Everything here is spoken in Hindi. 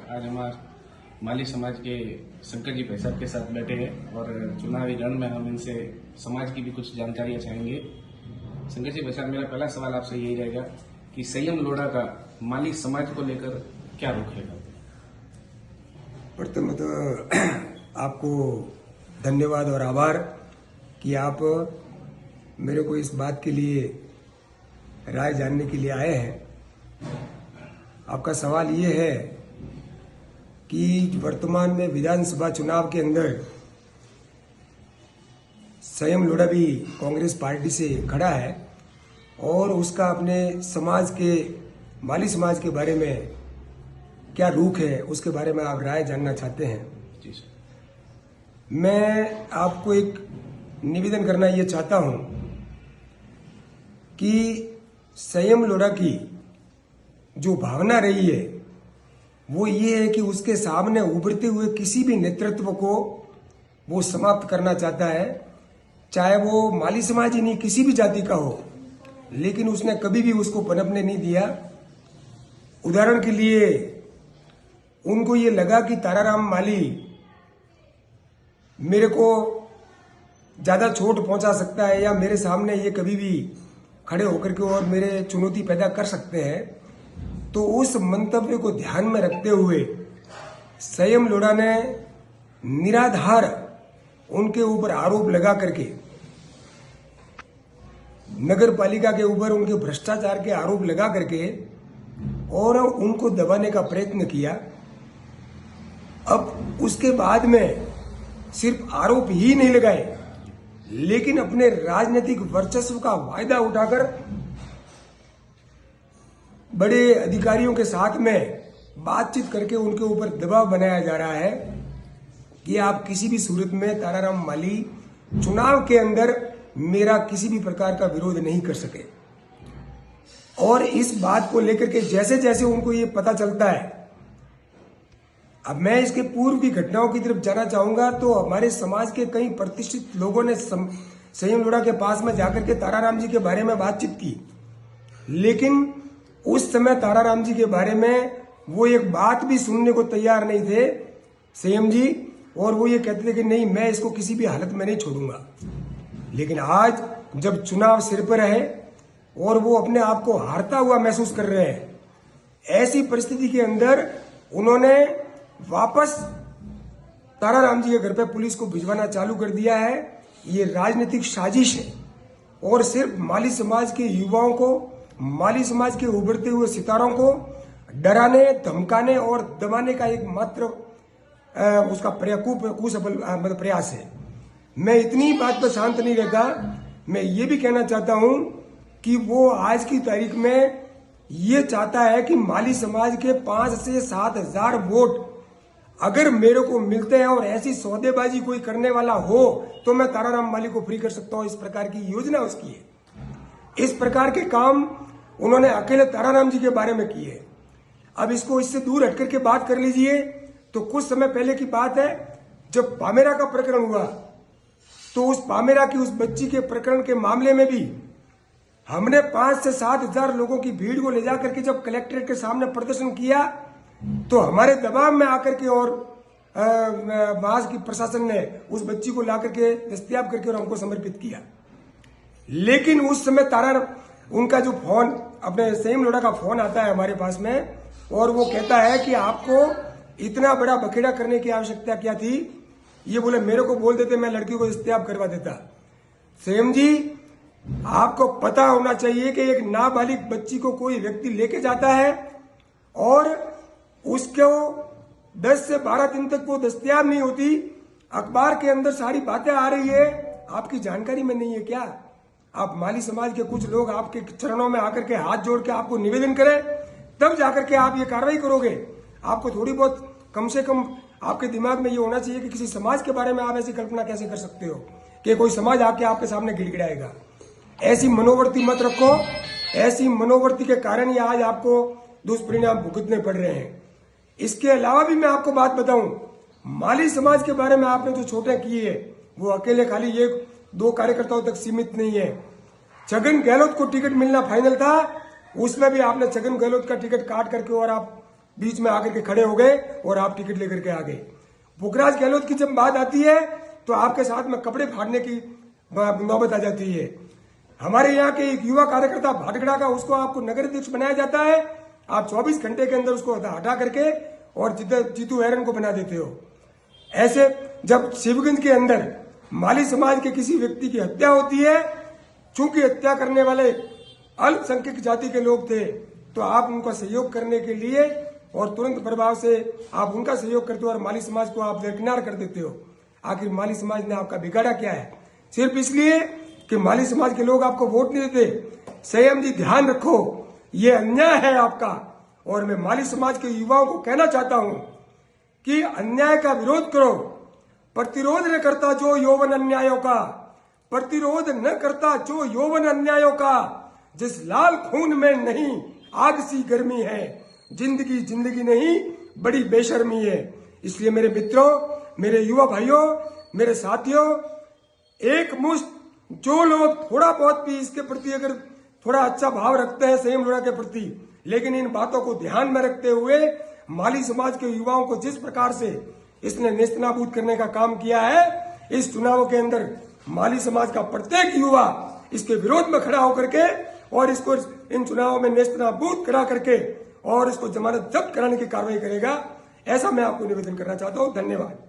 आज हमारे माली समाज के शंकर जी भाई साहब के साथ बैठे हैं और चुनावी रण में हम इनसे समाज की भी कुछ जानकारियां चाहेंगे। शंकर जी भाई साहब, मेरा पहला सवाल आपसे यही रहेगा कि संयम लोढ़ा का माली समाज को लेकर क्या रुख है? प्रथम तो आपको धन्यवाद और आभार कि आप मेरे को इस बात के लिए राय जानने के लिए आए हैं। आपका सवाल ये है कि वर्तमान में विधानसभा चुनाव के अंदर संयम लोढ़ा भी कांग्रेस पार्टी से खड़ा है और उसका अपने समाज के माली समाज के बारे में क्या रुख है उसके बारे में आप राय जानना चाहते हैं। जी सर। मैं आपको एक निवेदन करना ये चाहता हूं कि संयम लोढ़ा की जो भावना रही है वो ये है कि उसके सामने उभरते हुए किसी भी नेतृत्व को वो समाप्त करना चाहता है, चाहे वो माली समाज ही नहीं किसी भी जाति का हो, लेकिन उसने कभी भी उसको पनपने नहीं दिया। उदाहरण के लिए उनको ये लगा कि ताराराम माली मेरे को ज्यादा चोट पहुंचा सकता है या मेरे सामने ये कभी भी खड़े होकर के और मेरे चुनौती पैदा कर सकते हैं, तो उस मंतव्य को ध्यान में रखते हुए संयम लोढ़ा ने निराधार उनके ऊपर आरोप लगा करके नगर पालिका के ऊपर उनके भ्रष्टाचार के आरोप लगा करके और उनको दबाने का प्रयत्न किया। अब उसके बाद में सिर्फ आरोप ही नहीं लगाए, लेकिन अपने राजनीतिक वर्चस्व का वायदा उठाकर बड़े अधिकारियों के साथ में बातचीत करके उनके ऊपर दबाव बनाया जा रहा है कि आप किसी भी सूरत में ताराराम माली चुनाव के अंदर मेरा किसी भी प्रकार का विरोध नहीं कर सके। और इस बात को लेकर के जैसे जैसे उनको ये पता चलता है, अब मैं इसके पूर्व की घटनाओं की तरफ जाना चाहूंगा, तो हमारे समाज के कई प्रतिष्ठित लोगों ने संयम लोढ़ा के पास में जाकर के ताराराम जी के बारे में बातचीत की, लेकिन उस समय ताराराम जी के बारे में वो एक बात भी सुनने को तैयार नहीं थे संयम जी, और वो ये कहते थे कि नहीं, मैं इसको किसी भी हालत में नहीं छोड़ूंगा। लेकिन आज जब चुनाव सिर पर है और वो अपने आप को हारता हुआ महसूस कर रहे हैं, ऐसी परिस्थिति के अंदर उन्होंने वापस ताराराम जी के घर पे पुलिस को भिजवाना चालू कर दिया है। ये राजनीतिक साजिश है और सिर्फ माली समाज के युवाओं को, माली समाज के उभरते हुए सितारों को डराने, धमकाने और दबाने का एक मात्र उसका कुसफल प्रयास है। मैं इतनी बात पर शांत नहीं रहता, मैं ये भी कहना चाहता हूं कि वो आज की तारीख में ये चाहता है कि माली समाज के 5 से 7 हजार वोट अगर मेरे को मिलते हैं और ऐसी सौदेबाजी कोई करने वाला हो तो मैं ताराराम माली को फ्री कर सकता हूं। इस प्रकार की योजना उसकी है। इस प्रकार के काम उन्होंने अकेले ताराराम जी के बारे में किए। अब इसको इससे दूर हटकर के बात कर लीजिए, तो कुछ समय पहले की बात है जब पामेरा का प्रकरण हुआ, तो उस पामेरा की उस बच्ची के प्रकरण के मामले में भी हमने 5 से 7 हजार लोगों की भीड़ को ले जाकर के जब कलेक्ट्रेट के सामने प्रदर्शन किया, तो हमारे दबाव में आकर के और वहां की प्रशासन ने उस बच्ची को ला करके दस्तयाब करके और हमको समर्पित किया। लेकिन उस समय उनका जो फोन, अपने संयम लोढ़ा का फोन आता है हमारे पास में, और वो कहता है कि आपको इतना बड़ा बखेड़ा करने की आवश्यकता क्या थी। ये बोले मेरे को बोल देते, मैं लड़की को दस्तयाब करवा देता। संयम जी, आपको पता होना चाहिए कि एक नाबालिग बच्ची को कोई व्यक्ति लेके जाता है और उसको 10 से 12 दिन तक वो दस्तयाब नहीं होती, अखबार के अंदर सारी बातें आ रही है, आपकी जानकारी में नहीं है क्या? आप माली समाज के कुछ लोग आपके चरणों में आकर के हाथ जोड़ के आपको निवेदन करें, तब जाकर के आप ये कार्रवाई करोगे। आपको थोड़ी बहुत कम से कम आपके दिमाग में ये होना चाहिए कि किसी समाज के बारे में आप ऐसी कल्पना कैसे कर सकते हो कि कोई समाज आके आपके सामने गिड़गिड़ाएगा। ऐसी मनोवृत्ति मत रखो। ऐसी मनोवृत्ति के कारण ही आज आपको दुष्परिणाम भुगतने पड़ रहे हैं। इसके अलावा भी मैं आपको बात बताऊं, माली समाज के बारे में आपने जो छोटे किए वो अकेले खाली ये 2 कार्यकर्ताओं तक सीमित नहीं है। छगन गहलोत को टिकट मिलना फाइनल था, उसमें भी आपने छगन गहलोत का टिकट काट करके और आप बीच में आकर के खड़े हो गए और आप टिकट लेकर के आ गए। पुखराज गहलोत की जब बात आती है तो आपके साथ में कपड़े फाड़ने की नौबत आ जाती है। हमारे यहाँ के एक युवा कार्यकर्ता भाटगड़ा का, उसको आपको नगर अध्यक्ष बनाया जाता है, आप 24 घंटे के अंदर उसको हटा करके और जीतू हेरन को बना देते हो। ऐसे जब शिवगंज के अंदर माली समाज के किसी व्यक्ति की हत्या होती है, चूंकि हत्या करने वाले अल्पसंख्यक जाति के लोग थे, तो आप उनका सहयोग करने के लिए और तुरंत प्रभाव से आप उनका सहयोग करते हो और माली समाज को आप दरकिनार कर देते हो। आखिर माली समाज ने आपका बिगाड़ा क्या है? सिर्फ इसलिए कि माली समाज के लोग आपको वोट नहीं देते। संयम जी, ध्यान रखो, ये अन्याय है आपका। और मैं माली समाज के युवाओं को कहना चाहता हूं कि अन्याय का विरोध करो, प्रतिरोध न करता जो यौवन अन्यायों का, प्रतिरोध न करता जो यौवन अन्यायों का, जिस लाल खून में नहीं आग सी गर्मी है, जिंदगी जिंदगी नहीं बड़ी बेशर्मी है। इसलिए मेरे मित्रों, मेरे युवा भाइयों, मेरे साथियों, एक मुश्त जो लोग थोड़ा बहुत भी इसके प्रति अगर थोड़ा अच्छा भाव रखते हैं संयम लोढ़ा के प्रति, लेकिन इन बातों को ध्यान में रखते हुए माली समाज के युवाओं को जिस प्रकार से इसने नेस्तनाबूद करने का काम किया है, इस चुनाव के अंदर माली समाज का प्रत्येक युवा इसके विरोध में खड़ा होकर के और इसको इन चुनावों में नेस्तनाबूद करा करके और इसको जमानत जब्त कराने की कार्रवाई करेगा। ऐसा मैं आपको निवेदन करना चाहता हूं। धन्यवाद।